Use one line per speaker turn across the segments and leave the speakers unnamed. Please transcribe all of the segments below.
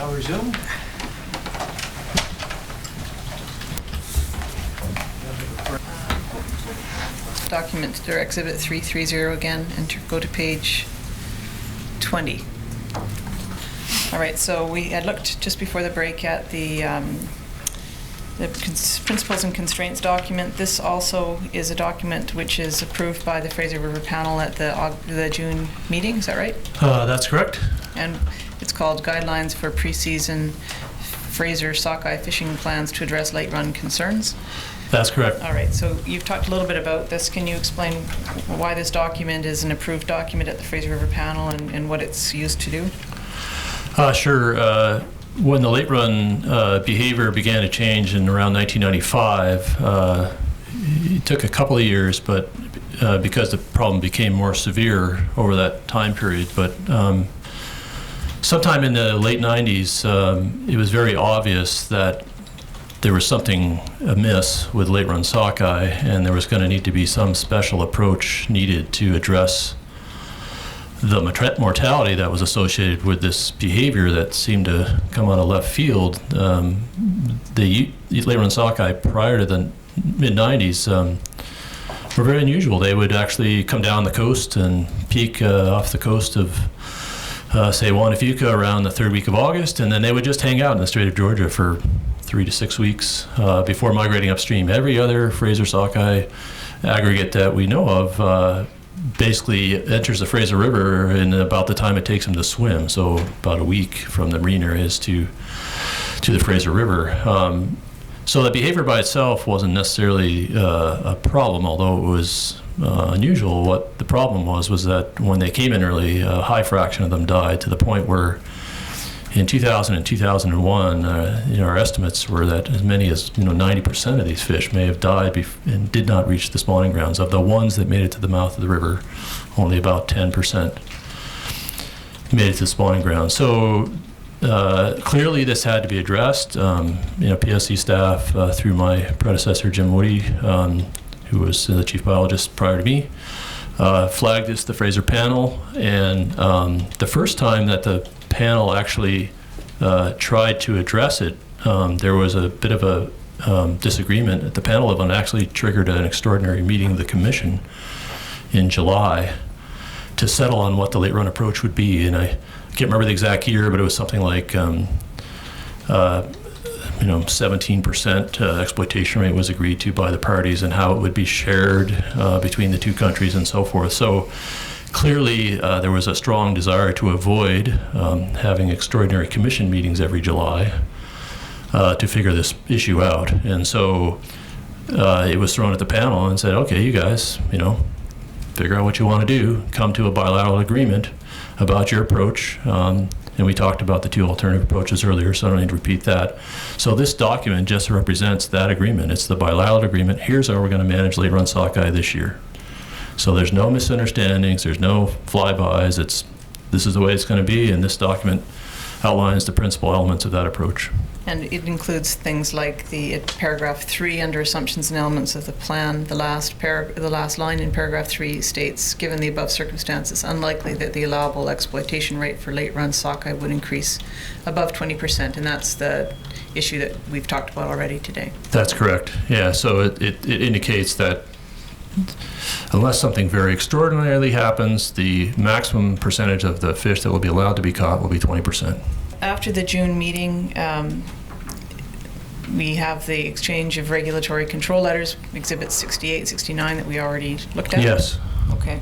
Now resume.
Document or Exhibit 330 again, and go to page 20. All right, so we had looked just before the break at the principles and constraints document. This also is a document which is approved by the Fraser River panel at the June meeting. Is that right?
That's correct.
And it's called Guidelines for Preseason Fraser Sockeye Fishing Plans to Address Late Run Concerns.
That's correct.
All right, so you've talked a little bit about this. Can you explain why this document is an approved document at the Fraser River panel and what it's used to do?
Sure. When the late run behavior began to change in around 1995, it took a couple of years, but because the problem became more severe over that time period. But sometime in the late 90s, it was very obvious that there was something amiss with late run sockeye, and there was going to need to be some special approach needed to address the mortality that was associated with this behavior that seemed to come out of left field. The late run sockeye prior to the mid-90s were very unusual. They would actually come down the coast and peak off the coast of say Juan Fuca around the third week of August, and then they would just hang out in the Strait of Georgia for 3 to 6 weeks before migrating upstream. Every other Fraser sockeye aggregate that we know of basically enters the Fraser River in about the time it takes them to swim, so about a week from the marine areas to the Fraser River. So the behavior by itself wasn't necessarily a problem, although it was unusual. What the problem was that when they came in early, a high fraction of them died, to the point where in 2000 and 2001, our estimates were that as many as 90% of these fish may have died and did not reach the spawning grounds. Of the ones that made it to the mouth of the river, only about 10% made it to the spawning grounds. So clearly this had to be addressed. PSC staff, through my predecessor Jim Woody, who was the chief biologist prior to me, flagged this to the Fraser panel, and the first time that the panel actually tried to address it, there was a bit of a disagreement at the panel level, and actually triggered an extraordinary meeting of the commission in July to settle on what the late run approach would be. And I can't remember the exact year, but it was something like 17% exploitation rate was agreed to by the parties, and how it would be shared between the two countries and so forth. So clearly, there was a strong desire to avoid having extraordinary commission meetings every July to figure this issue out. And so it was thrown at the panel and said, okay, you guys, figure out what you want to do, come to a bilateral agreement about your approach. And we talked about the two alternative approaches earlier, so I don't need to repeat that. So this document just represents that agreement. It's the bilateral agreement. Here's how we're going to manage late run sockeye this year. So there's no misunderstandings, there's no flybys. This is the way it's going to be, and this document outlines the principal elements of that approach.
And it includes things like the paragraph 3 under assumptions and elements of the plan. The last line in paragraph 3 states, given the above circumstances, unlikely that the allowable exploitation rate for late run sockeye would increase above 20%, and that's the issue that we've talked about already today.
That's correct. Yeah, so it indicates that unless something very extraordinarily happens, the maximum percentage of the fish that will be allowed to be caught will be 20%.
After the June meeting, we have the exchange of regulatory control letters, Exhibits 68, 69, that we already looked at?
Yes.
Okay.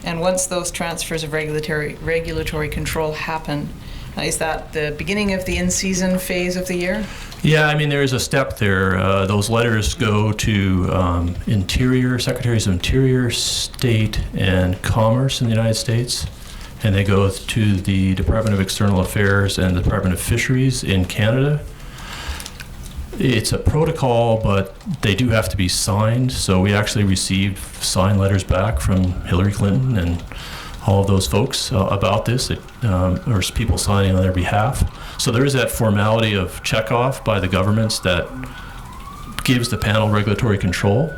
And once those transfers of regulatory control happen, is that the beginning of the in-season phase of the year?
Yeah, there is a step there. Those letters go to Secretaries of Interior, State, and Commerce in the United States, and they go to the Department of External Affairs and the Department of Fisheries in Canada. It's a protocol, but they do have to be signed, so we actually received signed letters back from Hillary Clinton and all of those folks about this, or people signing on their behalf. So there is that formality of checkoff by the governments that gives the panel regulatory control.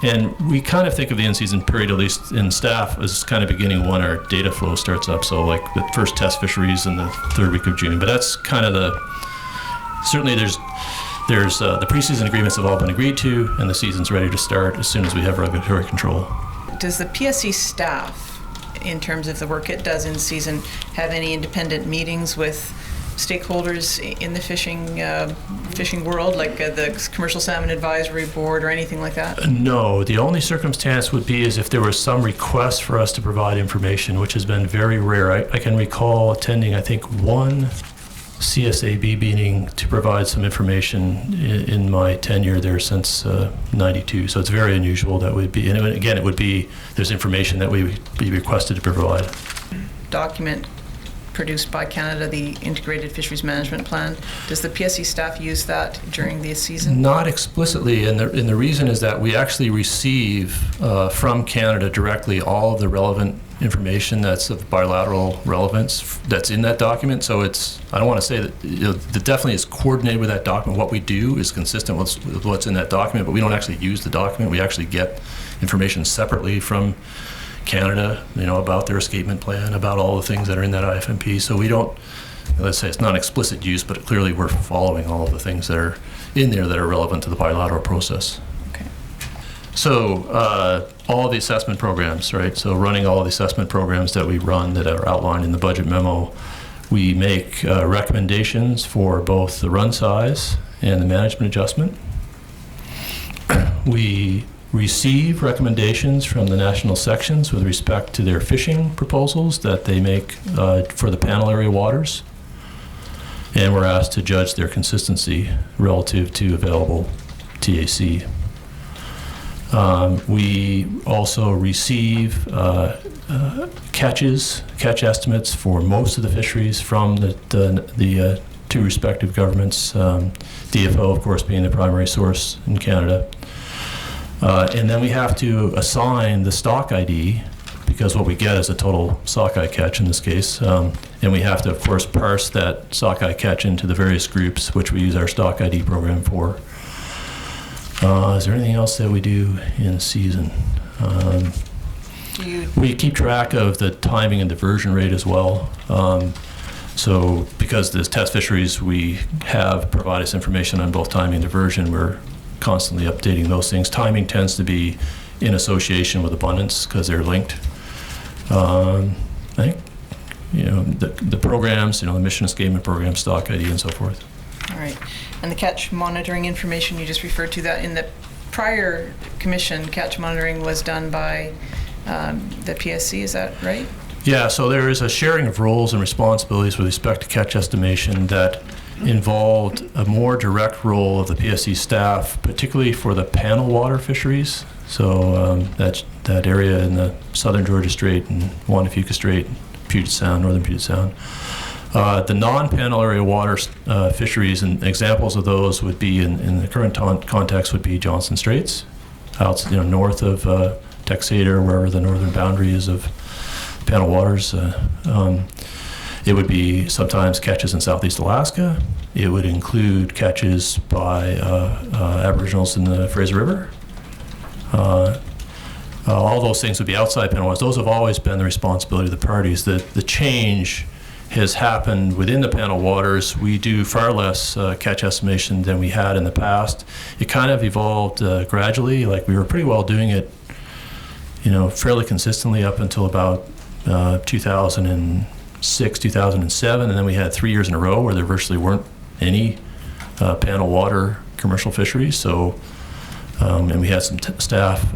And we kind of think of the in-season period, at least in staff, as kind of beginning when our data flow starts up. So like the first test fisheries in the third week of June. But that's kind of certainly there's the preseason agreements have all been agreed to, and the season's ready to start as soon as we have regulatory control.
Does the PSC staff, in terms of the work it does in season, have any independent meetings with stakeholders in the fishing world, like the Commercial Salmon Advisory Board or anything like that?
No. The only circumstance would be is if there was some request for us to provide information, which has been very rare. I can recall attending, I think, one CSAB meeting to provide some information in my tenure there since 92. So it's very unusual that would be, and again, it would be, there's information that we would be requested to provide. Document
Produced by Canada, the Integrated Fisheries Management Plan. Does the PSC staff use that during the season?
Not explicitly, and the reason is that we actually receive from Canada directly all of the relevant information that's of bilateral relevance that's in that document. So it's, I don't want to say that, that definitely is coordinated with that document. What we do is consistent with what's in that document, but we don't actually use the document. We actually get information separately from Canada, about their escapement plan, about all the things that are in that IFMP. So we don't, let's say it's not explicit use, but clearly we're following all of the things that are in there that are relevant to the bilateral process.
Okay.
So all the assessment programs, right? So running all the assessment programs that we run that are outlined in the budget memo, we make recommendations for both the run size and the management adjustment. We receive recommendations from the national sections with respect to their fishing proposals that they make for the panel area waters, and we're asked to judge their consistency relative to available TAC. We also receive catch estimates for most of the fisheries from the two respective governments, DFO of course being the primary source in Canada. And then we have to assign the stock ID, because what we get is a total sockeye catch in this case. And we have to, of course, parse that sockeye catch into the various groups, which we use our stock ID program for. Is there anything else that we do in season? We keep track of the timing and diversion rate as well. So because there's test fisheries, we have provided us information on both timing and diversion. We're constantly updating those things. Timing tends to be in association with abundance because they're linked. I think, the programs, the mission escapement program, stock ID, and so forth.
All right. And the catch monitoring information, you just referred to that in the prior commission. Catch monitoring was done by the PSC, is that right?
Yeah, so there is a sharing of roles and responsibilities with respect to catch estimation that involved a more direct role of the PSC staff, particularly for the panel water fisheries. So that area in the southern Georgia Strait and Juan de Fuca Strait, Puget Sound, northern Puget Sound. The non-panel area water fisheries, and examples of those would be in the current context would be Johnson Straits, out north of Texada, wherever the northern boundary is of panel waters. It would be sometimes catches in Southeast Alaska. It would include catches by Aboriginals in the Fraser River. All those things would be outside panel waters. Those have always been the responsibility of the parties. The change has happened within the panel waters. We do far less catch estimation than we had in the past. It kind of evolved gradually. Like we were pretty well doing it, fairly consistently up until about 2006, 2007, and then we had 3 years in a row where there virtually weren't any panel water commercial fisheries. So, and we had some staff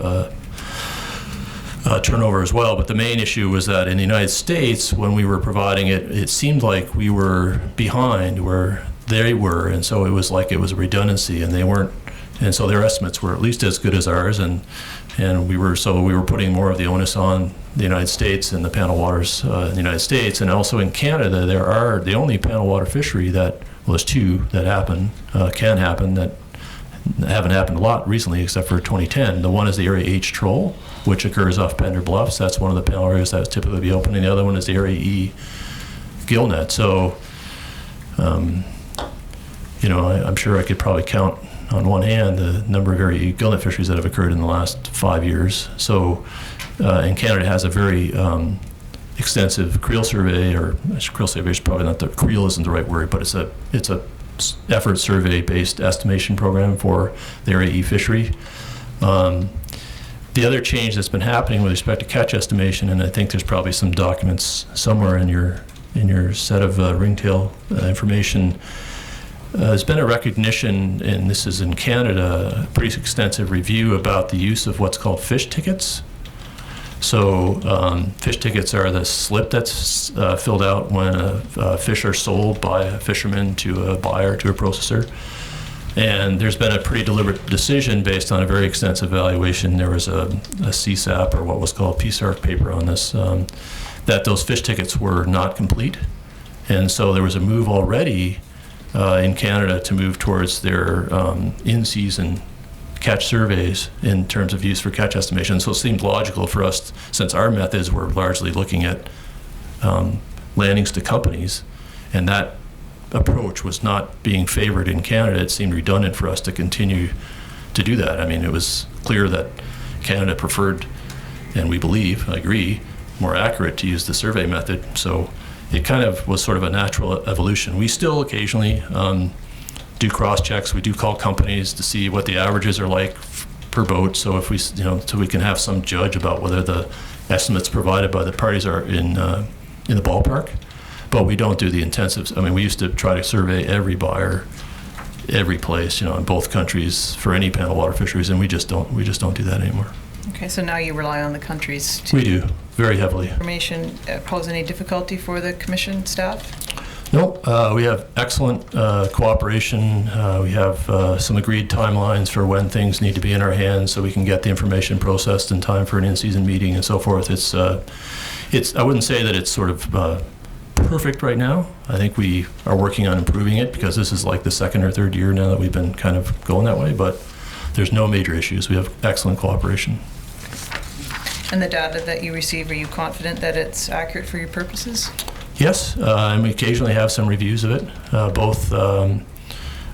turnover as well. But the main issue was that in the United States, when we were providing it, it seemed like we were behind where they were, and so it was like it was a redundancy, and they weren't. And so their estimates were at least as good as ours, and we were putting more of the onus on the United States and the panel waters in the United States. And also in Canada, there are the only panel water fishery that, well, there's two that can happen, that haven't happened a lot recently except for 2010. The one is the Area H troll, which occurs off Pender Bluffs. That's one of the panel areas that would typically be open, and the other one is the Area E gillnet. So, I'm sure I could probably count on one hand, the number of area gillnet fisheries that have occurred in the last 5 years. So, and Canada has a very extensive creel survey, or creel survey is probably not the, creel isn't the right word, but it's a effort survey-based estimation program for the Area E fishery. The other change that's been happening with respect to catch estimation, and I think there's probably some documents somewhere in your set of ringtail information, there's been a recognition, and this is in Canada, a pretty extensive review about the use of what's called fish tickets. So fish tickets are the slip that's filled out when fish are sold by a fisherman to a buyer, to a processor. And there's been a pretty deliberate decision based on a very extensive evaluation. There was a CSAP, or what was called PSARC paper on this, that those fish tickets were not complete. And so there was a move already in Canada to move towards their in-season catch surveys in terms of use for catch estimation. So it seemed logical for us, since our methods were largely looking at landings to companies, and that approach was not being favored in Canada, it seemed redundant for us to continue to do that. I mean, it was clear that Canada preferred, and we believe, I agree, more accurate to use the survey method. So it kind of was sort of a natural evolution. We still occasionally do cross checks. We do call companies to see what the averages are like per boat. So if we, so we can have some judge about whether the estimates provided by the parties are in the ballpark. But we don't do the intensives. I mean, we used to try to survey every buyer, every place, in both countries for any panel water fisheries, and we just don't do that anymore.
Okay, so now you rely on the countries to...
We do, very heavily.
Information pose any difficulty for the Commission staff?
No, we have excellent cooperation. We have some agreed timelines for when things need to be in our hands so we can get the information processed in time for an in-season meeting and so forth. It's I wouldn't say that it's sort of perfect right now. I think we are working on improving it, because this is like the second or third year now that we've been kind of going that way, but there's no major issues. We have excellent cooperation.
And the data that you receive, are you confident that it's accurate for your purposes?
Yes, and we occasionally have some reviews of it, both on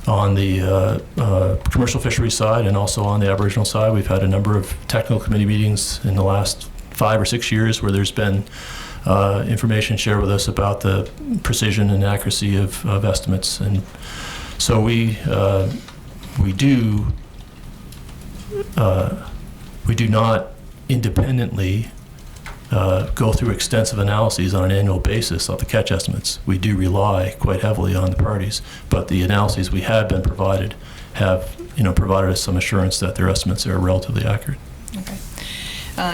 the commercial fisheries side and also on the Aboriginal side. We've had a number of technical committee meetings in the last 5 or 6 years where there's been information shared with us about the precision and accuracy of estimates. And so we do not independently go through extensive analyses on an annual basis of the catch estimates. We do rely quite heavily on the parties, but the analyses we have been provided have provided us some assurance that their estimates are relatively accurate.
Okay.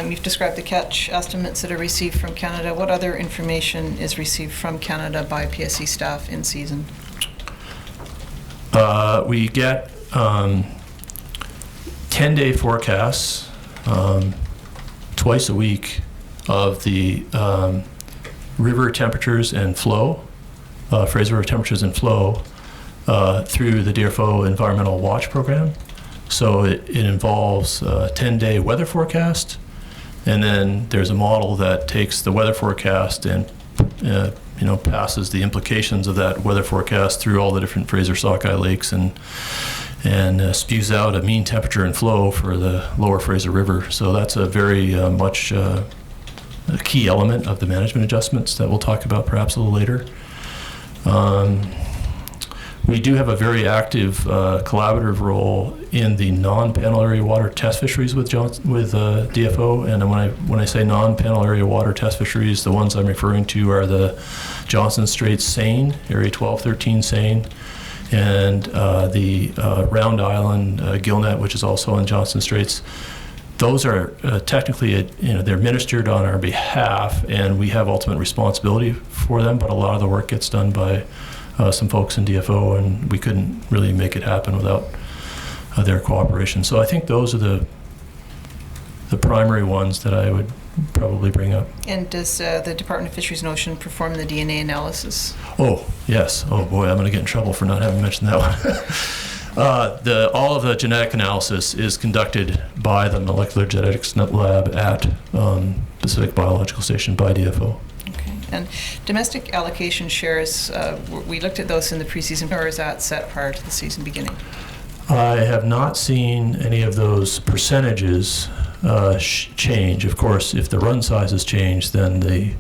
You've described the catch estimates that are received from Canada. What other information is received from Canada by PSC staff in season?
We get 10-day forecasts twice a week of the river temperatures and flow, Fraser River temperatures and flow, through the DFO Environmental Watch Program. So it involves a 10-day weather forecast, and then there's a model that takes the weather forecast and passes the implications of that weather forecast through all the different Fraser sockeye lakes and spews out a mean temperature and flow for the lower Fraser River. So that's a very much a key element of the management adjustments that we'll talk about perhaps a little later. We do have a very active collaborative role in the non-panel area water test fisheries with DFO. And when I say non-panel area water test fisheries, the ones I'm referring to are the Johnson Straits seine, Area 12-13 seine, and the Round Island gillnet, which is also in Johnson Straits. Those are technically, they're administered on our behalf, and we have ultimate responsibility for them, but a lot of the work gets done by some folks in DFO, and we couldn't really make it happen without their cooperation. So I think those are the primary ones that I would probably bring up. And
does the Department of Fisheries and Ocean perform the DNA analysis?
Oh, yes. Oh boy, I'm going to get in trouble for not having mentioned that one. All of the genetic analysis is conducted by the Molecular Genetics Lab at Pacific Biological Station by DFO.
Okay. And domestic allocation shares, we looked at those in the preseason, or is that set prior to the season beginning?
I have not seen any of those percentages change. Of course, if the run sizes change, then the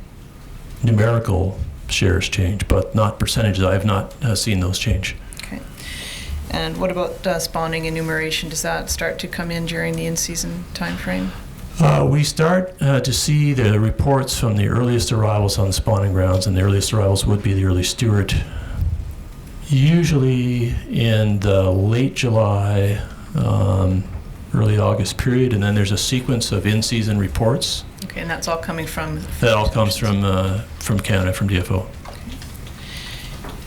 numerical shares change, but not percentages. I have not seen those change.
Okay. And what about spawning enumeration? Does that start to come in during the in-season time frame?
We start to see the reports from the earliest arrivals on the spawning grounds, and the earliest arrivals would be the early Stewart, usually in the late July, early August period, and then there's a sequence of in-season reports.
Okay, and that's all coming from?
That all comes from Canada, from DFO.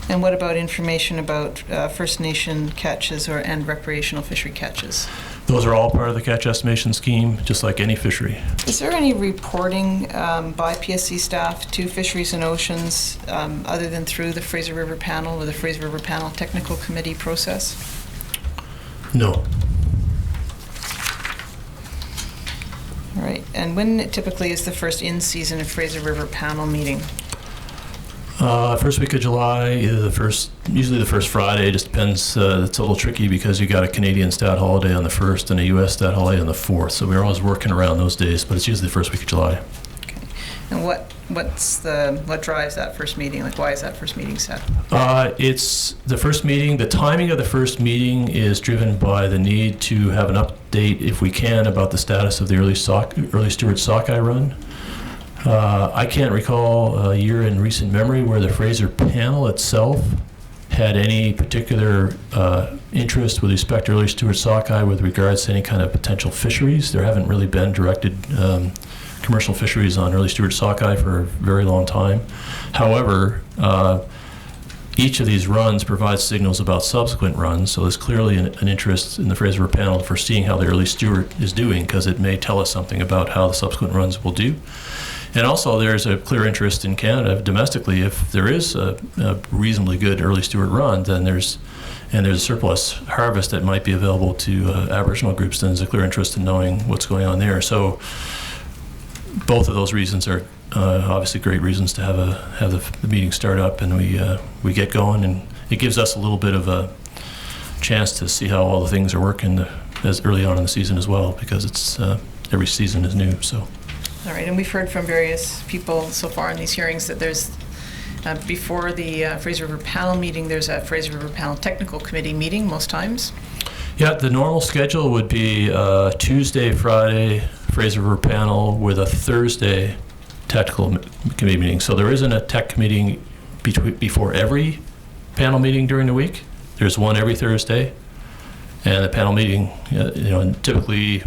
And what about information about First Nation catches and recreational fishery catches?
Those are all part of the catch estimation scheme, just like any fishery.
Is there any reporting by PSC staff to Fisheries and Oceans other than through the Fraser River Panel or the Fraser River Panel Technical Committee process?
No.
All right. And when typically is the first in-season Fraser River Panel meeting?
First week of July, usually the first Friday. It just depends. It's a little tricky because you got a Canadian stat holiday on the 1st and a U.S. stat holiday on the 4th. So we're always working around those days, but it's usually the first week of July.
Okay. And what drives that first meeting? Like, why is that first meeting set?
It's the first meeting. The timing of the first meeting is driven by the need to have an update, if we can, about the status of the early Stewart sockeye run. I can't recall a year in recent memory where the Fraser panel itself had any particular interest with respect to early Stewart sockeye with regards to any kind of potential fisheries. There haven't really been directed commercial fisheries on early Stewart sockeye for a very long time. However, each of these runs provides signals about subsequent runs, so there's clearly an interest in the Fraser River panel for seeing how the early Stewart is doing, because it may tell us something about how the subsequent runs will do. And also, there's a clear interest in Canada domestically. If there is a reasonably good early Stewart run, then there's a surplus harvest that might be available to Aboriginal groups, then there's a clear interest in knowing what's going on there. So both of those reasons are obviously great reasons to have the meeting start up, and we get going, and it gives us a little bit of a chance to see how all the things are working as early on in the season as well, because it's every season is new. So.
All right, and we've heard from various people so far in these hearings that there's, before the Fraser River Panel meeting, there's a Fraser River Panel Technical Committee meeting most times.
Yeah, the normal schedule would be Tuesday, Friday, Fraser River Panel with a Thursday Technical Committee meeting. So there isn't a tech meeting before every panel meeting during the week. There's one every Thursday, and the panel meeting, typically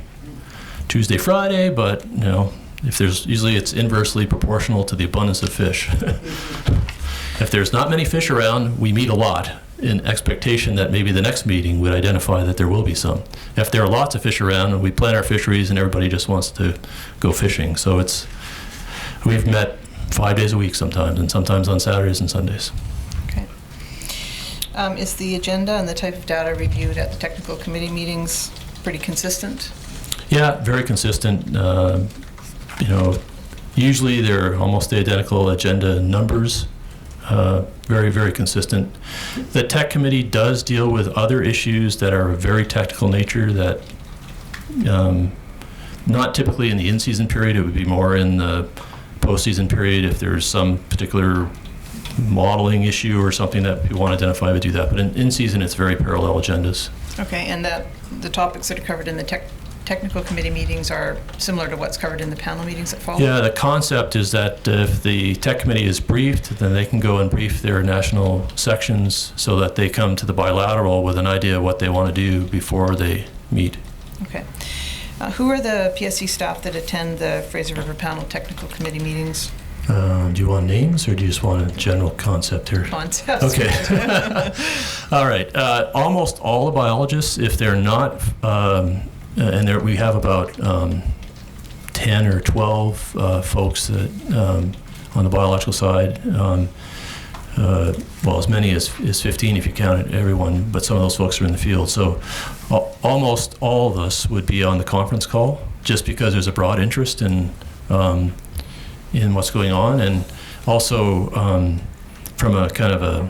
Tuesday, Friday, but if there's, usually it's inversely proportional to the abundance of fish. If there's not many fish around, we meet a lot in expectation that maybe the next meeting would identify that there will be some. If there are lots of fish around, we plan our fisheries and everybody just wants to go fishing. So we've met 5 days a week sometimes, and sometimes on Saturdays and Sundays.
Okay. Is the agenda and the type of data reviewed at the technical committee meetings pretty consistent? Yeah,
very consistent. Usually they're almost the identical agenda numbers. Very, very consistent. The tech committee does deal with other issues that are of very technical nature that not typically in the in-season period. It would be more in the post-season period if there's some particular modeling issue or something that we want to identify, we do that. But in season, it's very parallel agendas.
Okay, and the topics that are covered in the technical committee meetings are similar to what's covered in the panel meetings that follow?
Yeah, the concept is that if the tech committee is briefed, then they can go and brief their national sections so that they come to the bilateral with an idea of what they want to do before they meet.
Okay. Who are the PSC staff that attend the Fraser River Panel Technical Committee meetings?
Do you want names, or do you just want a general concept here?
Concept.
Okay. All right. Almost all the biologists, if they're not, we have about 10 or 12 folks that on the biological side. Well, as many as 15 if you count everyone, but some of those folks are in the field. So almost all of us would be on the conference call, just because there's a broad interest in what's going on, and also from a kind of a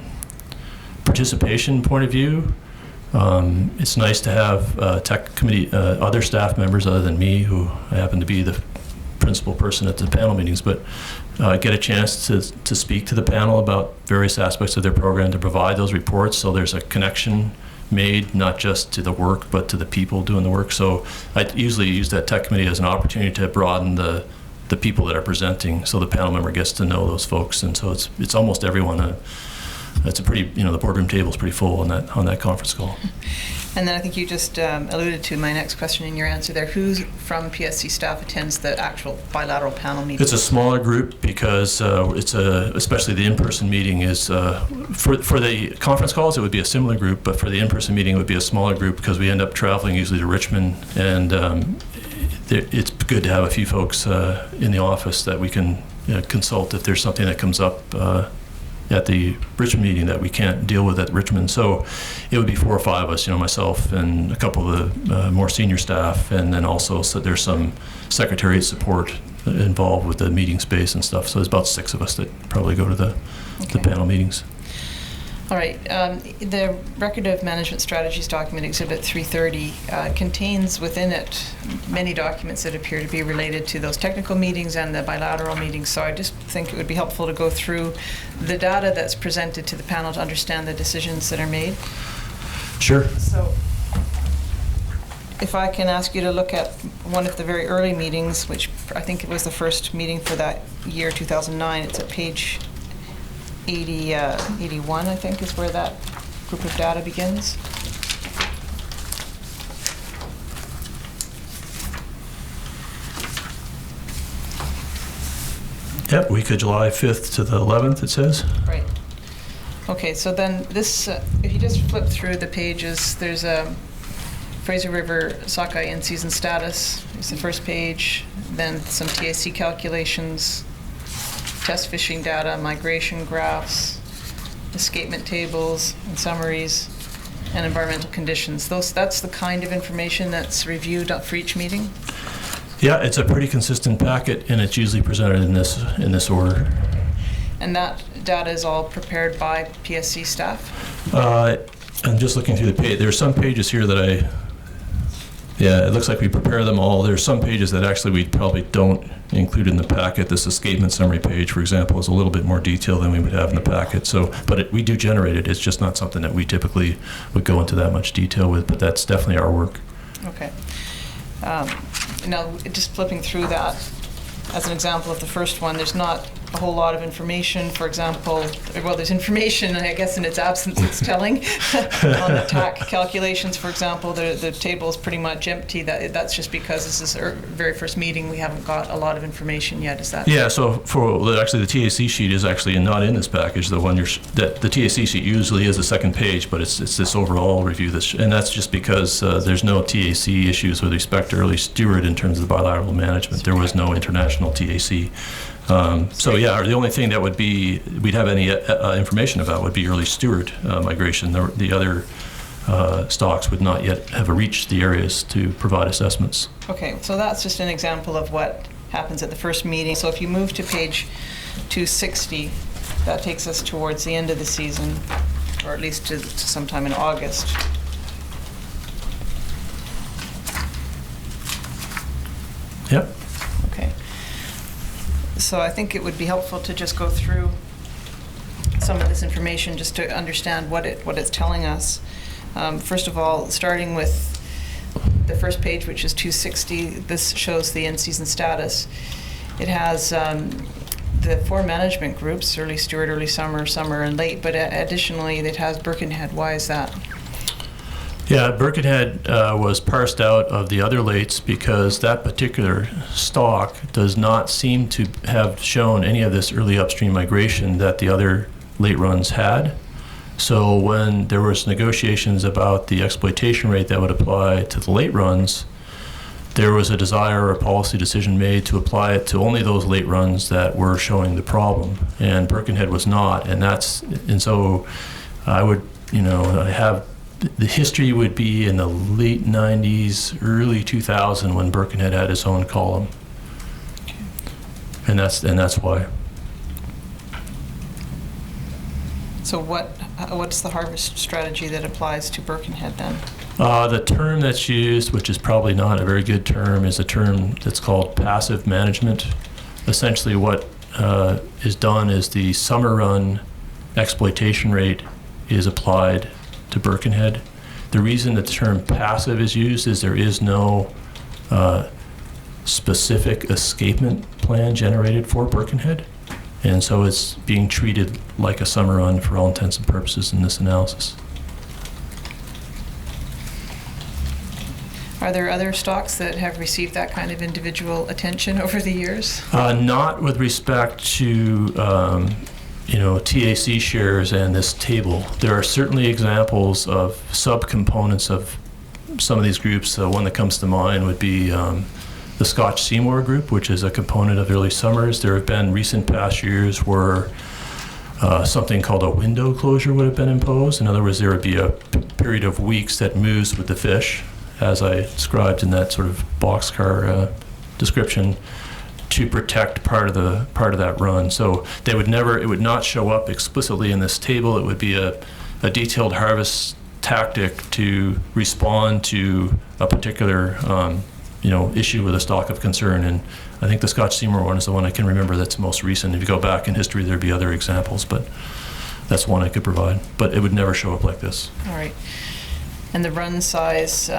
participation point of view, It's nice to have tech committee, other staff members other than me, who I happen to be the principal person at the panel meetings, but get a chance to speak to the panel about various aspects of their program, to provide those reports, so there's a connection made, not just to the work, but to the people doing the work. So I usually use that tech committee as an opportunity to broaden the people that are presenting, so the panel member gets to know those folks. And so it's almost everyone. It's a pretty, the boardroom table is pretty full on that conference call.
And then I think you just alluded to my next question in your answer there. Who from PSC staff attends the actual bilateral panel meeting?
It's a smaller group because especially the in-person meeting is, for the conference calls, it would be a similar group, but for the in-person meeting, it would be a smaller group because we end up traveling usually to Richmond, and it's good to have a few folks in the office that we can consult if there's something that comes up at the Richmond meeting that we can't deal with at Richmond. So it would be 4 or 5 of us, myself and a couple of the more senior staff, and then also so there's some secretariat support involved with the meeting space and stuff. So there's about 6 of us that probably go to the panel meetings.
All right. The Record of Management Strategies document, Exhibit 330, contains within it many documents that appear to be related to those technical meetings and the bilateral meetings. So I just think it would be helpful to go through the data that's presented to the panel to understand the decisions that are made.
Sure.
So if I can ask you to look at one of the very early meetings, which I think it was the first meeting for that year, 2009. It's at page 81, I think, is where that group of data begins.
Yep, week of July 5th to the 11th, it says.
Right. Okay, so then this, if you just flip through the pages, there's a Fraser River sockeye in-season status. It's the first page. Then some TAC calculations, test fishing data, migration graphs, escapement tables and summaries, and environmental conditions. That's the kind of information that's reviewed for each meeting?
Yeah, it's a pretty consistent packet, and it's usually presented in this order.
And that data is all prepared by PSC staff?
I'm just looking through the page. There's some pages here that it looks like we prepare them all. There's some pages that actually we probably don't include in the packet. This escapement summary page, for example, is a little bit more detailed than we would have in the packet. So, but we do generate it. It's just not something that we typically would go into that much detail with, but that's definitely our work.
Okay. Now, just flipping through that, as an example of the first one, there's not a whole lot of information. For example, well, there's information, and I guess in its absence it's telling. On the TAC calculations, for example, the table is pretty much empty. That's just because this is our very first meeting. We haven't got a lot of information yet. Is that? Yeah.
So actually, the TAC sheet is actually not in this package. The one the TAC sheet usually is the second page, but it's this overall review. And that's just because there's no TAC issues with respect to early steward in terms of the bilateral management. There was no international TAC. So yeah, the only thing that we'd have any information about would be early steward migration. The other stocks would not yet have reached the areas to provide assessments.
Okay, so that's just an example of what happens at the first meeting. So if you move to page 260, that takes us towards the end of the season, or at least to sometime in August.
Yep.
Okay. So I think it would be helpful to just go through some of this information just to understand what it's telling us. First of all, starting with the first page, which is 260, this shows the in-season status. It has the 4 management groups: early steward, early summer, summer, and late, but additionally it has Birkenhead. Why is that?
Yeah, Birkenhead was parsed out of the other lates because that particular stock does not seem to have shown any of this early upstream migration that the other late runs had. So when there was negotiations about the exploitation rate that would apply to the late runs, there was a desire or a policy decision made to apply it to only those late runs that were showing the problem, and Birkenhead was not. And so I would, the history would be in the late 90s, early 2000 when Birkenhead had its own column. And that's why.
So what's the harvest strategy that applies to Birkenhead then?
The term that's used, which is probably not a very good term, is a term that's called passive management. Essentially what is done is the summer run exploitation rate is applied to Birkenhead. The reason that the term passive is used is there is no specific escapement plan generated for Birkenhead. And so it's being treated like a summer run for all intents and purposes in this analysis.
Are there other stocks that have received that kind of individual attention over the years?
Not with respect to TAC shares and this table. There are certainly examples of subcomponents of some of these groups. One that comes to mind would be the Scotch Seymour group, which is a component of early summers. There have been recent past years where something called a window closure would have been imposed. In other words, there would be a period of weeks that moves with the fish, as I described in that sort of boxcar description, to protect part of that run. So it would not show up explicitly in this table. It would be a detailed harvest tactic to respond to a particular issue with a stock of concern. And I think the Scotch Seymour one is the one I can remember that's most recent. If you go back in history, there'd be other examples, but that's one I could provide. But it would never show up like this.
All right. And the run size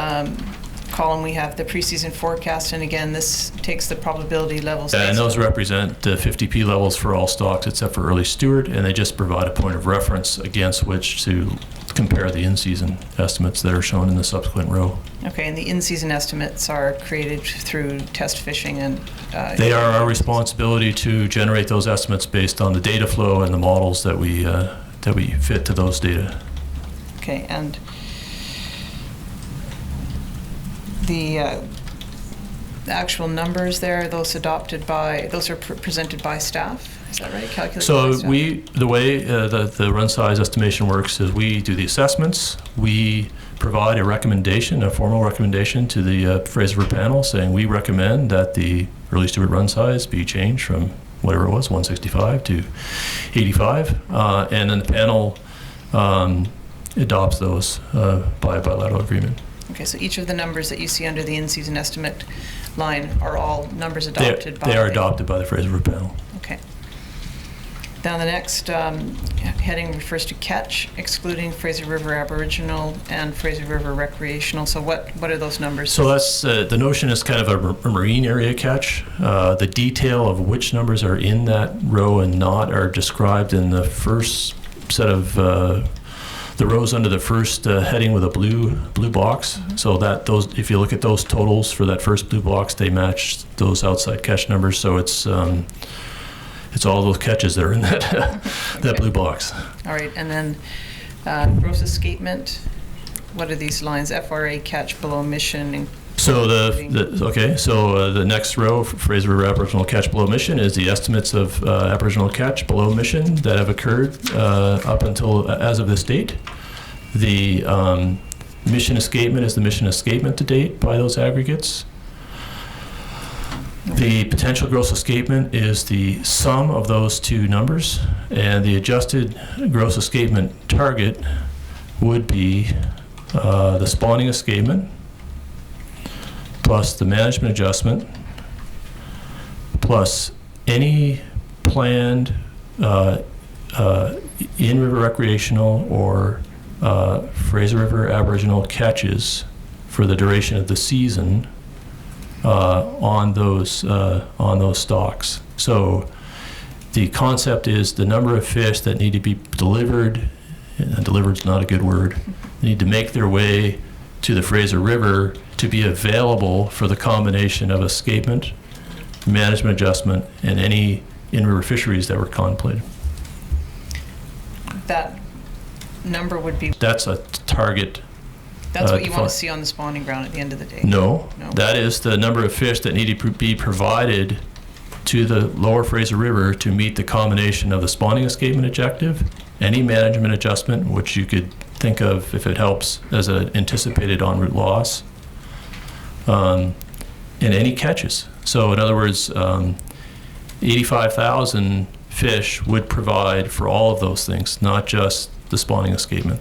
column, we have the preseason forecast, and again, this takes the probability levels.
And those represent the 50p levels for all stocks except for early Stewart, and they just provide a point of reference against which to compare the in-season estimates that are shown in the subsequent row.
Okay, and the in-season estimates are created through test fishing and...
They are our responsibility to generate those estimates based on the data flow and the models that we fit to those data.
Okay, and the actual numbers there, those are presented by staff? Is that right? Calculated
So
by staff?
the way the run size estimation works is we do the assessments. We provide a formal recommendation to the Fraser River panel saying we recommend that the early Stewart run size be changed from whatever it was, 165 to 85. And then the panel adopts those by bilateral agreement.
Okay, so each of the numbers that you see under the in-season estimate line are all numbers adopted by...
They are adopted by the Fraser River panel.
Okay. Now the next heading refers to catch, excluding Fraser River Aboriginal and Fraser River Recreational. So what are those numbers?
So that's the notion is kind of a marine area catch. The detail of which numbers are in that row and not are described in the first set of the rows under the first heading with a blue box. Mm-hmm. So that if you look at those totals for that first blue box, they match those outside catch numbers. So it's all those catches that are in that blue box.
All right, and then gross escapement. What are these lines? FRA catch below mission.
So the next row, Fraser River Aboriginal catch below mission, is the estimates of Aboriginal catch below mission that have occurred up until as of this date. The mission escapement is the mission escapement to date by those aggregates. The potential gross escapement is the sum of those two numbers, and the adjusted gross escapement target would be the spawning escapement plus the management adjustment plus any planned in-river recreational or Fraser River Aboriginal catches for the duration of the season on those stocks. So the concept is the number of fish that need to be delivered, and delivered's not a good word, need to make their way to the Fraser River to be available for the combination of escapement, management adjustment, and any in-river fisheries that were contemplated.
That number would be...
That's a target.
That's what you want to see on the spawning ground at the end of the day?
No, that is the number of fish that need to be provided to the lower Fraser River to meet the combination of the spawning escapement objective, any management adjustment, which you could think of, if it helps, as an anticipated en route loss, and any catches. So in other words, 85,000 fish would provide for all of those things, not just the spawning escapement.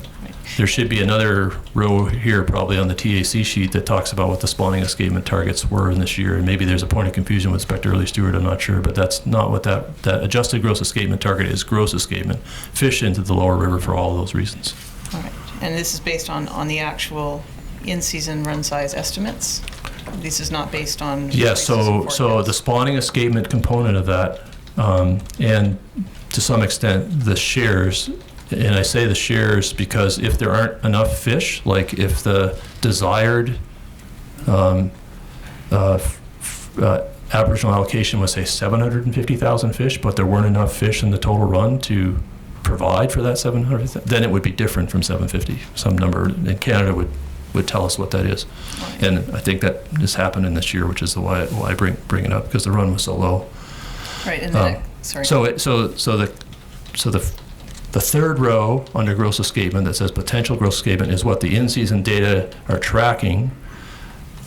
There should be another row here probably on the TAC sheet that talks about what the spawning escapement targets were in this year. And maybe there's a point of confusion with respect to early Stewart, I'm not sure, but that's not what that adjusted gross escapement target is. Gross escapement, fish into the lower river for all of those reasons.
All right. And this is based on the actual in-season run size estimates? This is not based on...
Yes, so the spawning escapement component of that, and to some extent the shares, and I say the shares because if there aren't enough fish, like if the desired Aboriginal allocation was, say, 750,000 fish, but there weren't enough fish in the total run to provide for that 700, then it would be different from 750. Some number, and Canada would tell us what that is. Right. And I think that has happened in this year, which is why I bring it up, because the run was so low.
Right, and then, sorry.
So the third row under gross escapement that says potential gross escapement is what the in-season data are tracking.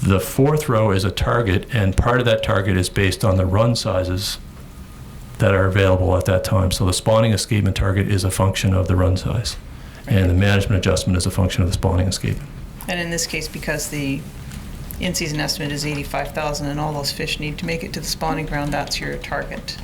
The fourth row is a target, and part of that target is based on the run sizes that are available at that time. So the spawning escapement target is a function of the run size, and the management adjustment is a function of the spawning escapement.
And in this case, because the in-season estimate is 85,000 and all those fish need to make it to the spawning ground, that's your target.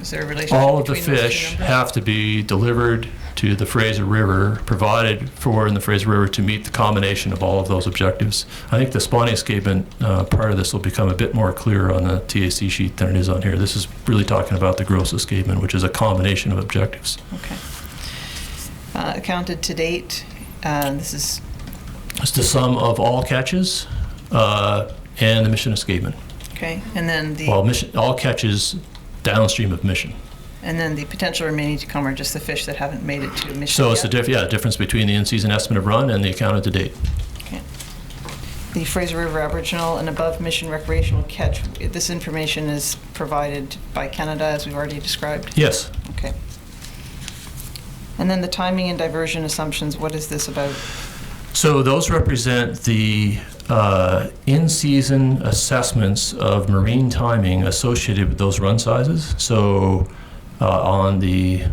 Is there a relationship?
All of the fish have to be delivered to the Fraser River, provided for in the Fraser River to meet the combination of all of those objectives. I think the spawning escapement part of this will become a bit more clear on the TAC sheet than it is on here. This is really talking about the gross escapement, which is a combination of objectives.
Okay. Counted to date, it's
the sum of all catches and the mission escapement.
Okay, and then
all catches downstream of mission.
And then the potential remaining to come are just the fish that haven't made it to mission.
So it's the difference between the in-season estimate of run and the accounted to date.
Okay. The Fraser River Aboriginal and above mission recreational catch, this information is provided by Canada, as we've already described?
Yes.
Okay. And then the timing and diversion assumptions, what is this about?
So those represent the in-season assessments of marine timing associated with those run sizes. So on the,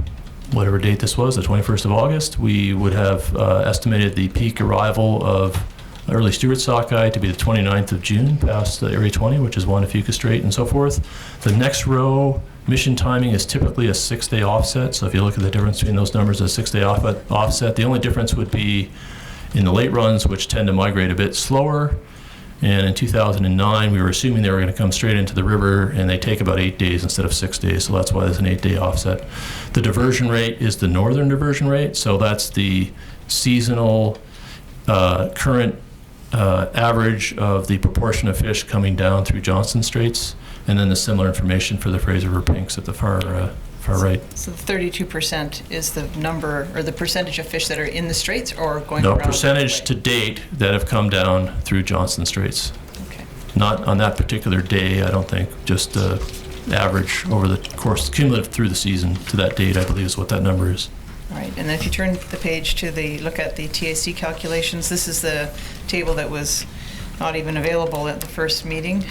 whatever date this was, the 21st of August, we would have estimated the peak arrival of early Stewart sockeye to be the 29th of June, past the Area 20, which is Juan de Fuca Strait and so forth. The next row, mission timing, is typically a 6-day offset. So if you look at the difference between those numbers, a 6-day offset. The only difference would be in the late runs, which tend to migrate a bit slower. And in 2009, we were assuming they were going to come straight into the river, and they take about 8 days instead of 6 days. So that's why there's an 8-day offset. The diversion rate is the northern diversion rate. So that's the seasonal current average of the proportion of fish coming down through Johnston Straits, and then the similar information for the Fraser River pinks at the far right.
So the 32% is the number, or the percentage of fish that are in the straits or going around?
No, percentage to date that have come down through Johnston Straits.
Okay.
Not on that particular day, I don't think, just average over the course, cumulative through the season to that date, I believe is what that number is.
All right, and then if you turn the page to look at the TAC calculations, this is the table that was not even available at the first meeting.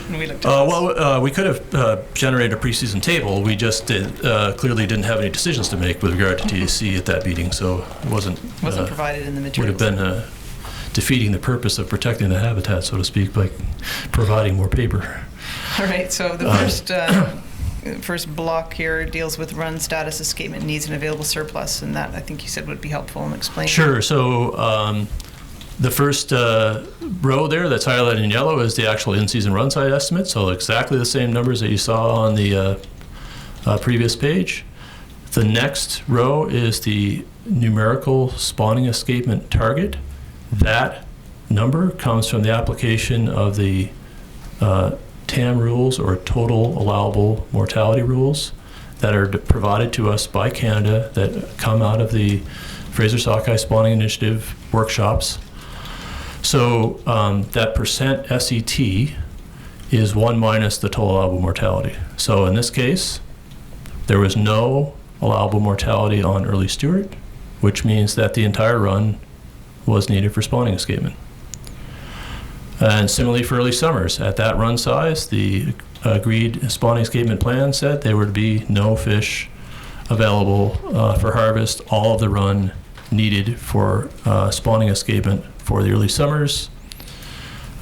We looked at
we could have generated a preseason table. We just clearly didn't have any decisions to make with regard to TAC at that meeting, so it wasn't
provided in the materials.
Would have been defeating the purpose of protecting the habitat, so to speak, by providing more paper.
All right, so the first block here deals with run status, escapement needs, and available surplus, and that I think you said would be helpful in explaining.
Sure. So the first row there that's highlighted in yellow is the actual in-season run size estimate, so exactly the same numbers that you saw on the previous page. The next row is the numerical spawning escapement target. That number comes from the application of the TAM rules, or total allowable mortality rules, that are provided to us by Canada, that come out of the Fraser Sockeye Spawning Initiative workshops. So that percent SET is 1 minus the total allowable mortality. So in this case, there was no allowable mortality on early Stewart, which means that the entire run was needed for spawning escapement. And similarly for early summers, at that run size, the agreed spawning escapement plan said there would be no fish available for harvest, all of the run needed for spawning escapement for the early summers.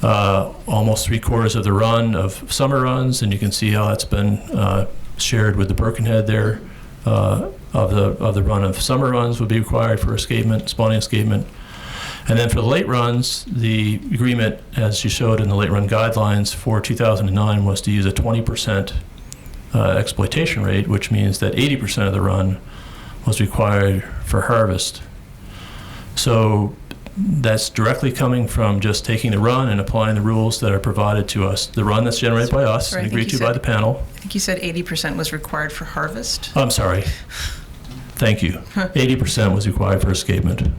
Almost 3/4 of the run of summer runs, and you can see how that's been shared with the Birkenhead there. Of the run of summer runs would be required for escapement, spawning escapement. And then for the late runs, the agreement, as you showed in the late run guidelines for 2009, was to use a 20% exploitation rate, which means that 80% of the run was required for harvest. So that's directly coming from just taking the run and applying the rules that are provided to us. The run that's generated by us and agreed to by the panel.
I think you said 80% was required for harvest.
I'm sorry. Thank you. 80% was required for escapement.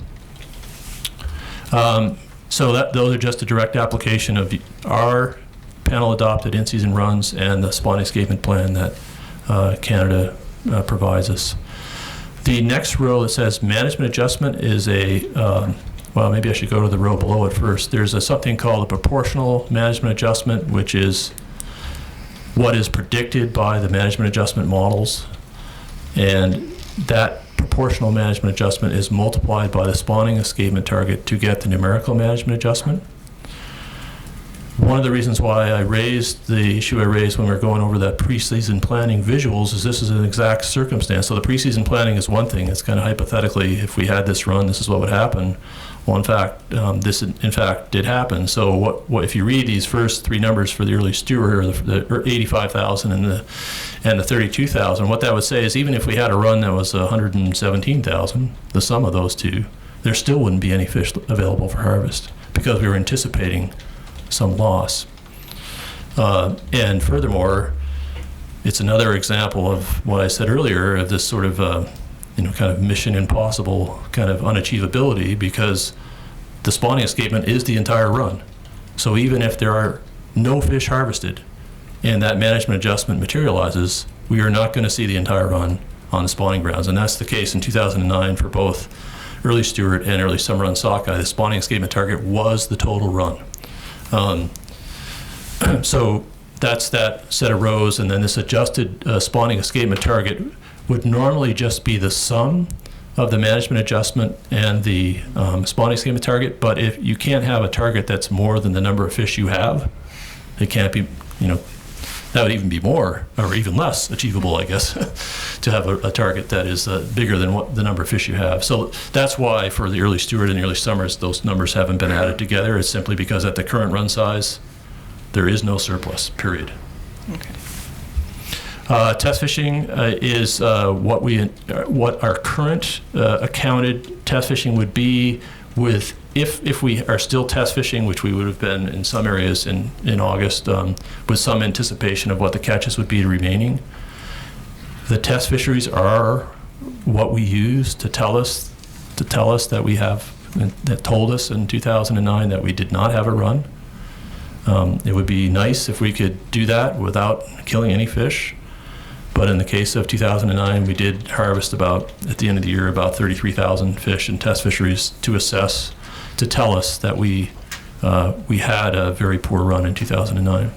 So those are just a direct application of our panel-adopted in-season runs and the spawning escapement plan that Canada provides us. The next row that says management adjustment is well, maybe I should go to the row below it first. There's something called a proportional management adjustment, which is what is predicted by the management adjustment models. And that proportional management adjustment is multiplied by the spawning escapement target to get the numerical management adjustment. One of the reasons why I raised the issue I raised when we were going over that preseason planning visuals is this is an exact circumstance. So the preseason planning is one thing. It's kind of hypothetically, if we had this run, this is what would happen. Well, in fact, this in fact did happen. So what if you read these first three numbers for the early steward, or the 85,000 and the 32,000, what that would say is even if we had a run that was 117,000, the sum of those two, there still wouldn't be any fish available for harvest because we were anticipating some loss. And furthermore, it's another example of what I said earlier of this sort of kind of mission impossible kind of unachievability, because the spawning escapement is the entire run. So even if there are no fish harvested and that management adjustment materializes, we are not going to see the entire run on the spawning grounds. And that's the case in 2009 for both early steward and early summer run sockeye. The spawning escapement target was the total run. So that's that set of rows, and then this adjusted spawning escapement target would normally just be the sum of the management adjustment and the spawning escapement target. But if you can't have a target that's more than the number of fish you have, it can't be, that would even be more or even less achievable, I guess, to have a target that is bigger than what the number of fish you have. So that's why for the early steward and the early summers, those numbers haven't been added together. It's simply because at the current run size, there is no surplus, period.
Okay.
Test fishing is what our current accounted test fishing would be with if we are still test fishing, which we would have been in some areas in August, with some anticipation of what the catches would be remaining. The test fisheries are what we use to tell us that we have, that told us in 2009 that we did not have a run. It would be nice if we could do that without killing any fish. But in the case of 2009, we did harvest at the end of the year, about 33,000 fish in test fisheries to tell us that we had a very poor run in 2009.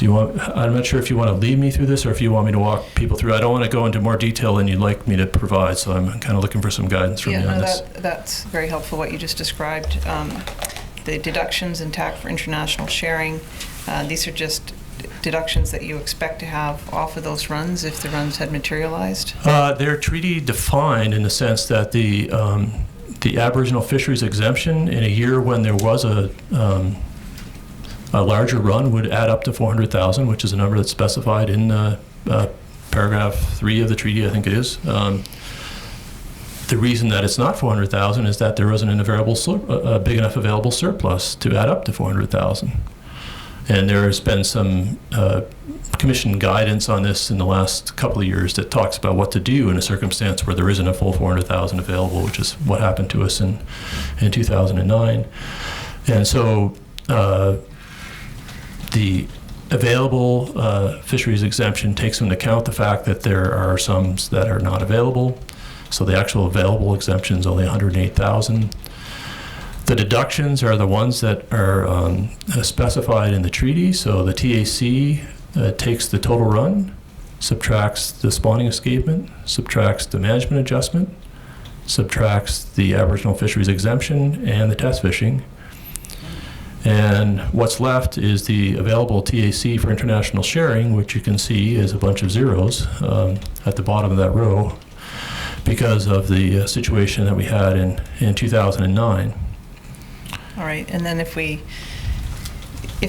I'm not sure if you want to lead me through this or if you want me to walk people through. I don't want to go into more detail than you'd like me to provide, so I'm kind of looking for some guidance from you on this.
That's very helpful, what you just described. The deductions and TAC for international sharing, these are just deductions that you expect to have off of those runs if the runs had materialized?
They're treaty defined in the sense that the Aboriginal fisheries exemption in a year when there was a larger run would add up to 400,000, which is a number that's specified in paragraph 3 of the treaty, I think it is. The reason that it's not 400,000 is that there wasn't a big enough available surplus to add up to 400,000. And there's been some commission guidance on this in the last couple of years that talks about what to do in a circumstance where there isn't a full 400,000 available, which is what happened to us in 2009. And so the available fisheries exemption takes into account the fact that there are some that are not available. So the actual available exemption is only 108,000. The deductions are the ones that are specified in the treaty. So the TAC takes the total run, subtracts the spawning escapement, subtracts the management adjustment, subtracts the Aboriginal fisheries exemption and the test fishing. And what's left is the available TAC for international sharing, which you can see is a bunch of zeros at the bottom of that row because of the situation that we had in 2009.
All right, and then if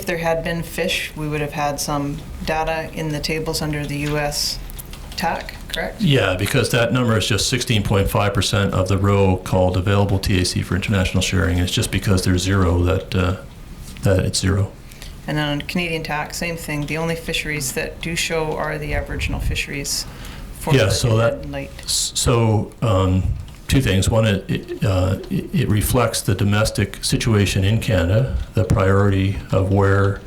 there had been fish, we would have had some data in the tables under the U.S. TAC, correct?
Yeah, because that number is just 16.5% of the row called available TAC for international sharing. It's just because there's zero that it's zero.
And then on Canadian TAC, same thing. The only fisheries that do show are the Aboriginal fisheries. For
Yeah, so two things. One, it reflects the domestic situation in Canada, the priority of where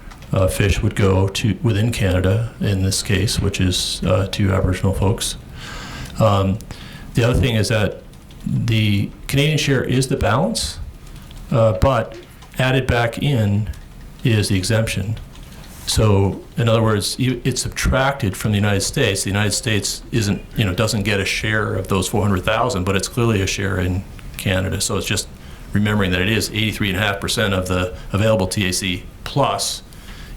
fish would go to within Canada in this case, which is to Aboriginal folks. The other thing is that the Canadian share is the balance, but added back in is the exemption. So, in other words, it's subtracted from the United States. The United States doesn't get a share of those 400,000, but it's clearly a share in Canada. So it's just remembering that it is 83.5% of the available TAC plus,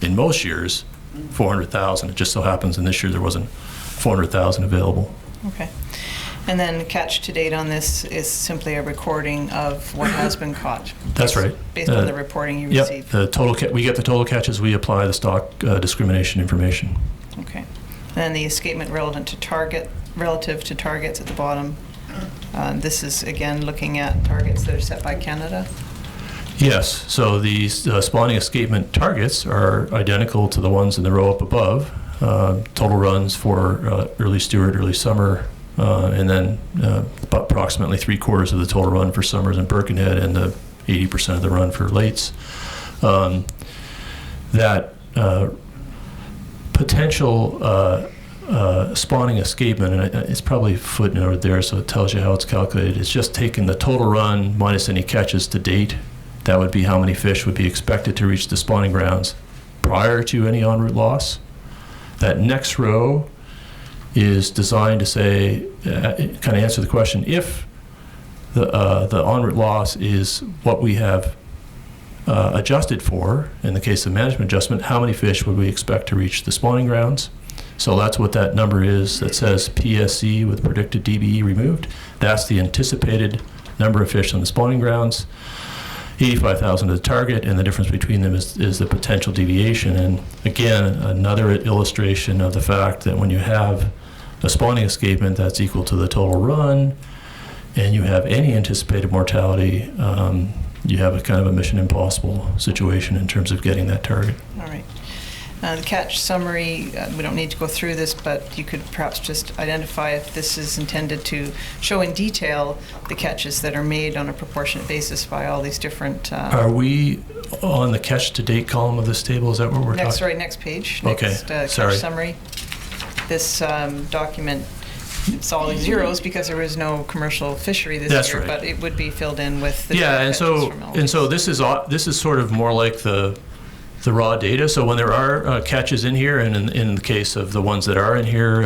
in most years, 400,000. It just so happens in this year there wasn't 400,000 available.
Okay. And then catch to date on this is simply a recording of what has been caught.
That's right.
Based on the reporting you receive.
The total we get the total catches. We apply the stock discrimination information.
Okay. And then the escapement relative to targets at the bottom. This is again looking at targets that are set by Canada.
Yes. So these spawning escapement targets are identical to the ones in the row up above. Total runs for early Stewart, early summer. And then approximately 3/4 of the total run for Summers and Birkenhead, and the 80% of the run for Lates. That potential spawning escapement, and it's probably footnoted there, so it tells you how it's calculated. It's just taking the total run minus any catches to date. That would be how many fish would be expected to reach the spawning grounds prior to any en route loss. That next row is designed to say, kind of answer the question, if the en route loss is what we have adjusted for, in the case of management adjustment, how many fish would we expect to reach the spawning grounds? So that's what that number is that says PSC with predicted DBE removed. That's the anticipated number of fish on the spawning grounds. 85,000 to the target, and the difference between them is the potential deviation. And again, another illustration of the fact that when you have a spawning escapement that's equal to the total run, and you have any anticipated mortality, you have a kind of a mission impossible situation in terms of getting that target.
All right. The catch summary, we don't need to go through this, but you could perhaps just identify if this is intended to show in detail the catches that are made on a proportionate basis by all these different...
Are we on the catch to date column of this table? Is that what we're talking?
Sorry, next page.
Okay,
next,
sorry.
Catch summary. This document, it's all zeros because there was no commercial fishery this year,
right.
But it would be filled in with the
so this is sort of more like the raw data. So when there are catches in here, and in the case of the ones that are in here,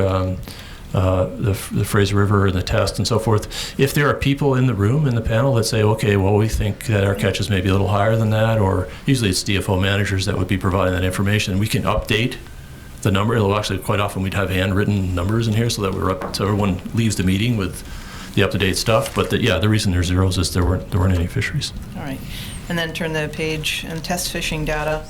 the Fraser River and the test and so forth, if there are people in the room, in the panel, that say, okay, well, we think that our catches may be a little higher than that, or usually it's DFO managers that would be providing that information, we can update the number. It'll actually, quite often we'd have handwritten numbers in here so that we're up, so everyone leaves the meeting with the up-to-date stuff. But the reason there's zeros is there weren't any fisheries.
All right. And then turn the page and test fishing data.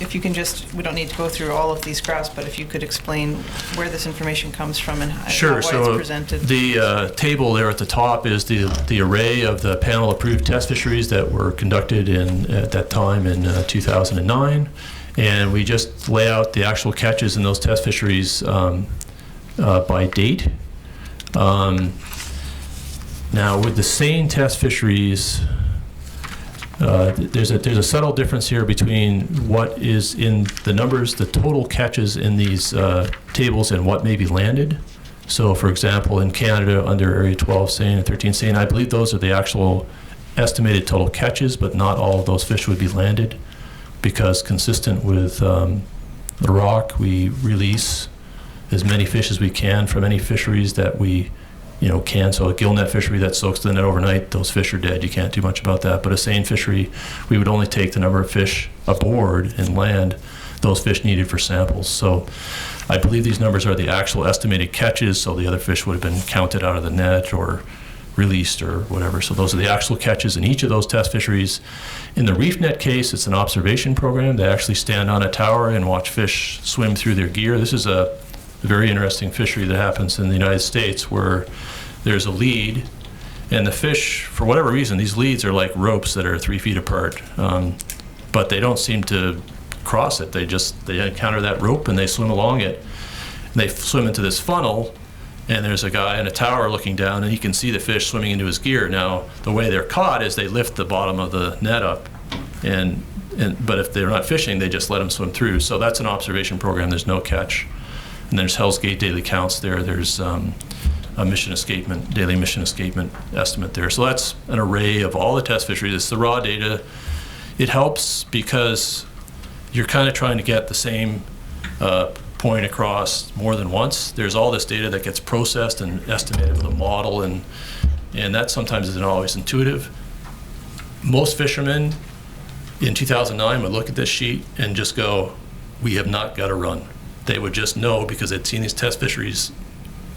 If you can just, we don't need to go through all of these graphs, but if you could explain where this information comes from and why it's presented.
The table there at the top is the array of the panel approved test fisheries that were conducted at that time in 2009. And we just lay out the actual catches in those test fisheries by date. Now with the same test fisheries, there's a subtle difference here between what is in the numbers, the total catches in these tables, and what may be landed. So for example, in Canada under Area 12 seine and 13 seine, I believe those are the actual estimated total catches, but not all of those fish would be landed, because consistent with the ROC, we release as many fish as we can from any fisheries that we can. So a gill net fishery that soaks the net overnight, those fish are dead. You can't do much about that. But a seine fishery, we would only take the number of fish aboard and land those fish needed for samples. So I believe these numbers are the actual estimated catches, so the other fish would have been counted out of the net or released or whatever. So those are the actual catches in each of those test fisheries. In the reef net case, it's an observation program. They actually stand on a tower and watch fish swim through their gear. This is a very interesting fishery that happens in the United States, where there's a lead, and the fish, for whatever reason, these leads are like ropes that are 3 feet apart, but they don't seem to cross it. They encounter that rope and they swim along it, and they swim into this funnel, and there's a guy in a tower looking down, and he can see the fish swimming into his gear. Now, the way they're caught is they lift the bottom of the net up, but if they're not fishing, they just let them swim through. So that's an observation program. There's no catch. And there's Hell's Gate daily counts there. There's a daily mission escapement estimate there. So that's an array of all the test fisheries. It's the raw data. It helps because you're kind of trying to get the same point across more than once. There's all this data that gets processed and estimated with a model, and that sometimes isn't always intuitive. Most fishermen in 2009 would look at this sheet and just go, we have not got a run. They would just know, because they'd seen these test fisheries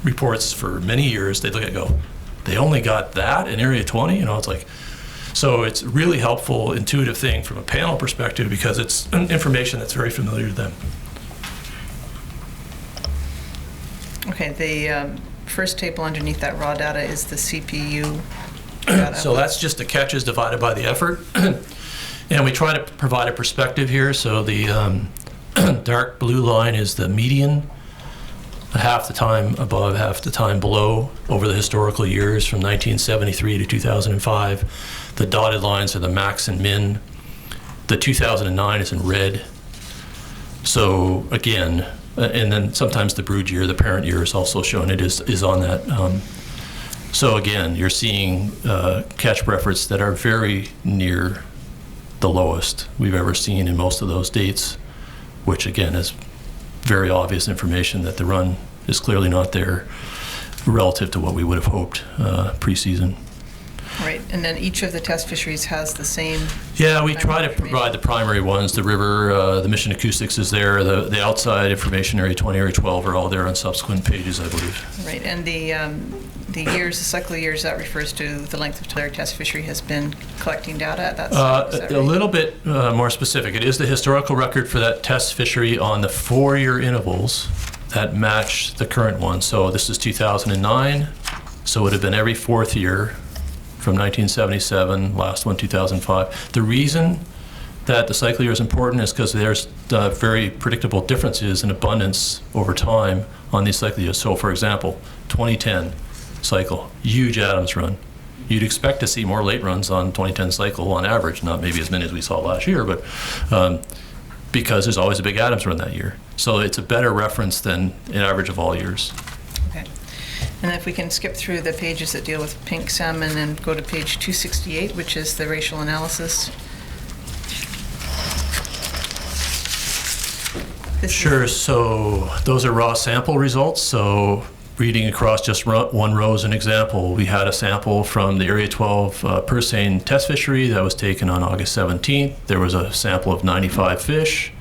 reports for many years. They'd look at it and go, they only got that in Area 20? It's like, so it's a really helpful, intuitive thing from a panel perspective, because it's information that's very familiar to them.
Okay, the first table underneath that raw data is the CPU data.
So that's just the catches divided by the effort. And we try to provide a perspective here. So the dark blue line is the median, half the time above, half the time below, over the historical years from 1973 to 2005. The dotted lines are the max and min. The 2009 is in red. So again, and then sometimes the brood year, the parent year, is also shown. It is on that. So again, you're seeing catch efforts that are very near the lowest we've ever seen in most of those dates, which again is very obvious information that the run is clearly not there relative to what we would have hoped pre-season.
Right, and then each of the test fisheries has the same.
Yeah, we try to provide the primary ones. The river, the mission acoustics is there. The outside information, Area 20, Area 12, are all there on subsequent pages, I believe.
Right, and the years, the cycle of years, that refers to the length of time their test fishery has been collecting data at that site. Is that right?
A little bit more specific. It is the historical record for that test fishery on the 4-year intervals that match the current one. So this is 2009, so it would have been every 4th year from 1977, last one 2005. The reason that the cycle year is important is because there's very predictable differences in abundance over time on these cycle years. So for example, 2010 cycle, huge Adams run. You'd expect to see more late runs on 2010 cycle on average, not maybe as many as we saw last year, but because there's always a big Adams run that year. So it's a better reference than an average of all years.
Okay. And if we can skip through the pages that deal with pink salmon and go to page 268, which is the racial analysis.
Sure, so those are raw sample results. So reading across just one row as an example, we had a sample from the Area 12 purse seine test fishery that was taken on August 17th. There was a sample of 95 fish.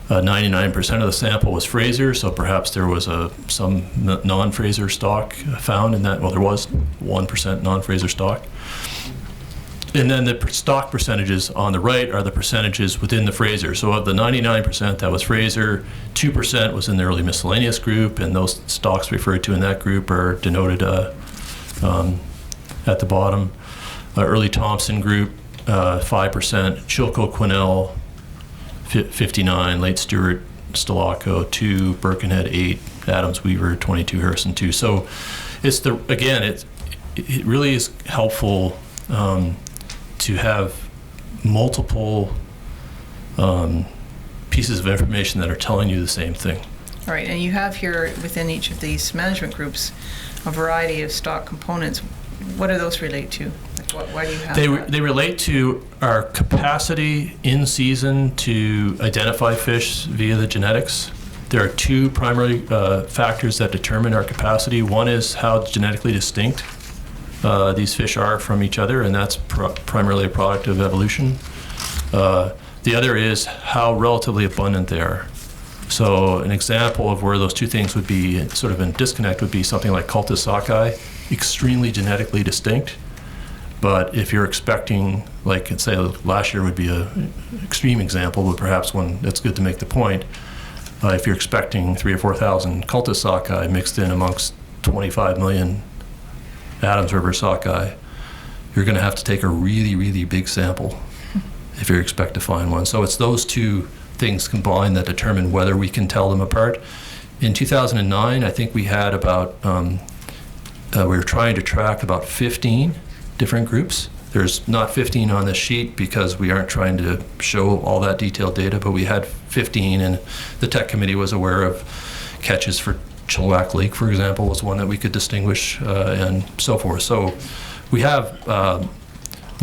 99% of the sample was Fraser, so perhaps there was some non-Fraser stock found in that. Well, there was 1% non-Fraser stock. And then the stock percentages on the right are the percentages within the Fraser. So of the 99% that was Fraser, 2% was in the early miscellaneous group, and those stocks referred to in that group are denoted at the bottom. Early Thompson group, 5%, Chilco Quinnell, 59, late Stewart, Stalaco 2, Birkenhead 8, Adams Weaver 22, Harrison 2. So it's it really is helpful to have multiple pieces of information that are telling you the same thing.
All right, and you have here within each of these management groups a variety of stock components. What do those relate to? Why do you have that?
They relate to our capacity in season to identify fish via the genetics. There are two primary factors that determine our capacity. One is how genetically distinct these fish are from each other, and that's primarily a product of evolution. The other is how relatively abundant they are. So an example of where those two things would be sort of in disconnect would be something like cultus sockeye, extremely genetically distinct. But if you're expecting, like say last year would be an extreme example, but perhaps one that's good to make the point. If you're expecting 3,000 or 4,000 cultus sockeye mixed in amongst 25 million Adams River sockeye, you're going to have to take a really, really big sample if you expect to find one. So it's those two things combined that determine whether we can tell them apart. In 2009, I think we had about, we were trying to track about 15 different groups. There's not 15 on this sheet because we aren't trying to show all that detailed data, but we had 15, and the tech committee was aware of catches for Chilliwack Lake, for example, was one that we could distinguish, and so forth. So we have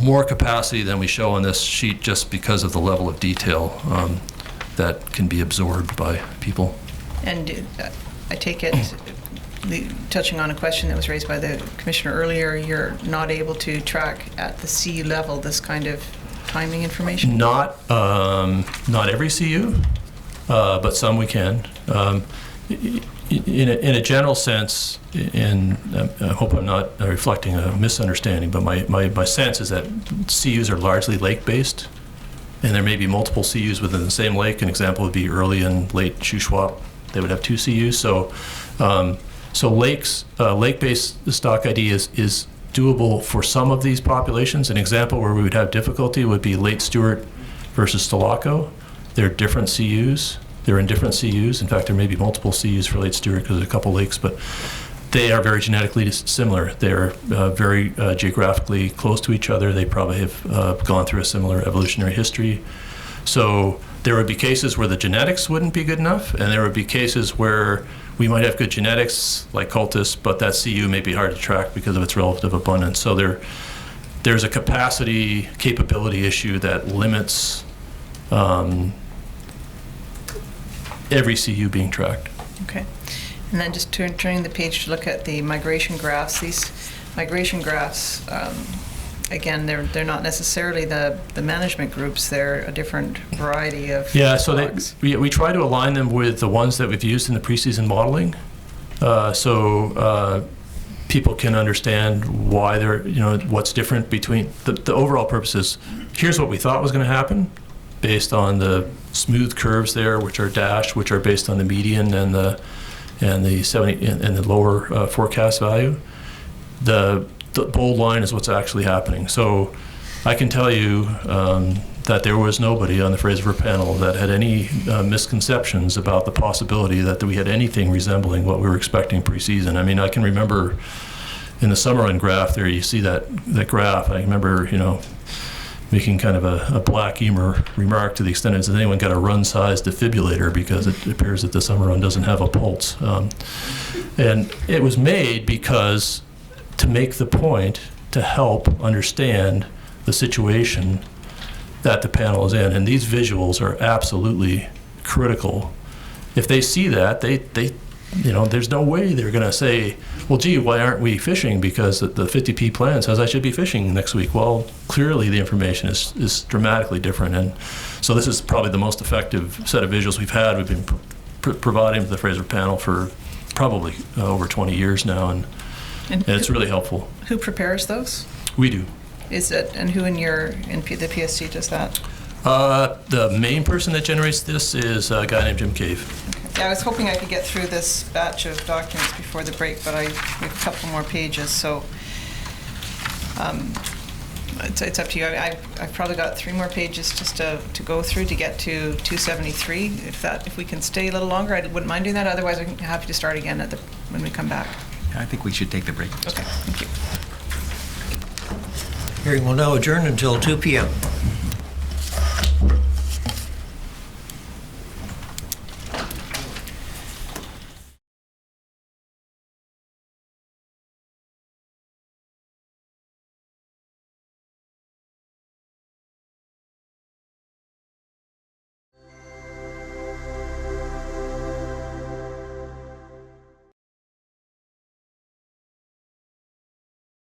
more capacity than we show on this sheet just because of the level of detail that can be absorbed by people.
And I take it, touching on a question that was raised by the commissioner earlier, you're not able to track at the CU level this kind of timing information?
Not every CU, but some we can. In a general sense, and I hope I'm not reflecting a misunderstanding, but my sense is that CUs are largely lake-based, and there may be multiple CUs within the same lake. An example would be early and late Shuswap. They would have two CUs. So lake-based stock ID is doable for some of these populations. An example where we would have difficulty would be Lake Stewart versus Stalaco. They're different CUs. They're in different CUs. In fact, there may be multiple CUs for Lake Stewart because there's a couple lakes, but they are very genetically similar. They're very geographically close to each other. They probably have gone through a similar evolutionary history. So there would be cases where the genetics wouldn't be good enough, and there would be cases where we might have good genetics, like cultus, but that CU may be hard to track because of its relative abundance. So there's a capability issue that limits every CU being tracked.
Okay. And then just turning the page to look at the migration graphs. These migration graphs, again, they're not necessarily the management groups. They're a different variety of dogs.
We try to align them with the ones that we've used in the preseason modeling, so people can understand why they're, what's different between the overall purpose is, here's what we thought was going to happen based on the smooth curves there, which are dashed, which are based on the median and the 70 and the lower forecast value. The bold line is what's actually happening. So I can tell you that there was nobody on the Fraser River panel that had any misconceptions about the possibility that we had anything resembling what we were expecting preseason. I mean, I can remember in the summer run graph there, you see that graph. I remember, making kind of a black humor remark to the extent that anyone got a run-sized defibrillator because it appears that the summer run doesn't have a pulse. And it was made because to make the point to help understand the situation that the panel is in. And these visuals are absolutely critical. If they see that, they there's no way they're going to say, well, gee, why aren't we fishing? Because the 50P plan says I should be fishing next week. Well, clearly the information is dramatically different. And so this is probably the most effective set of visuals we've had. We've been providing to the Fraser panel for probably over 20 years now. And it's really helpful.
Who prepares those?
We do.
Is it, and who in the PSC does that?
The main person that generates this is a guy named Jim Cave.
Okay. Yeah, I was hoping I could get through this batch of documents before the break, but we have a couple more pages, so it's up to you. I've probably got 3 more pages just to go through to get to 273. If we can stay a little longer, I wouldn't mind doing that. Otherwise, I'm happy to start again when we come back.
I think we should take the break.
Okay, thank you.
Hearing will now adjourn until 2 p.m.